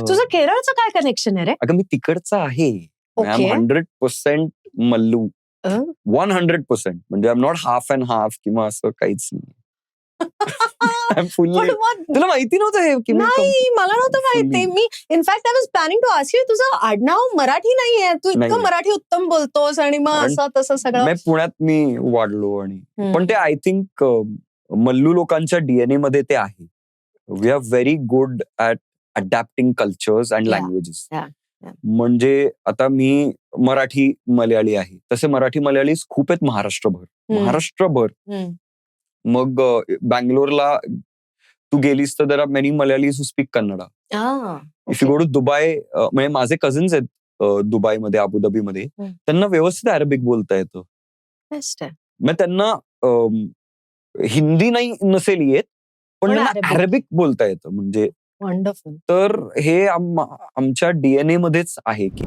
तुझं केरळचं काय कनेक्शन आहे रे? अगं मी तिकडचा आहे. I am okay. 100% मल्लू. 100%. म्हणजे I am not half and half किंवा असं काहीच नाही. पण मग तुला माहिती नव्हतं हे की नाही, मला नव्हतं माहिती. मी in fact I was planning to ask you, तुझं आडनाव मराठी नाहीये, तू इतकं नाहीये. मराठी उत्तम बोलतोस आणि मग कारण असं तसं सगळं. मी पुण्यात मी वाढलो आणि हम्म. पण ते आय थिंक मल्लू लोकांच्या डीएनए मध्ये ते आहे. We are very good at adapting cultures and Yeah. Languages. Yeah. म्हणजे आता मी मराठी मल्याळी आहे, तसे मराठी मल्याळी खूप आहेत महाराष्ट्रभर. हम्म. मग बँगलोरला तू गेलीस तर there are many Malayalis who speak Kannada. If you go to Dubai, म्हणजे माझे कझन्स आहेत दुबईमध्ये, अबुधाबीमध्ये, त्यांना व्यवस्थित अरेबिक बोलता येतं. मग त्यांना हिंदी नाही नसेल येत, पण त्यांना अरेबिक बोलता येतं. म्हणजे वंडरफुल. तर हे आमच्या डीएनए मध्येच आहे की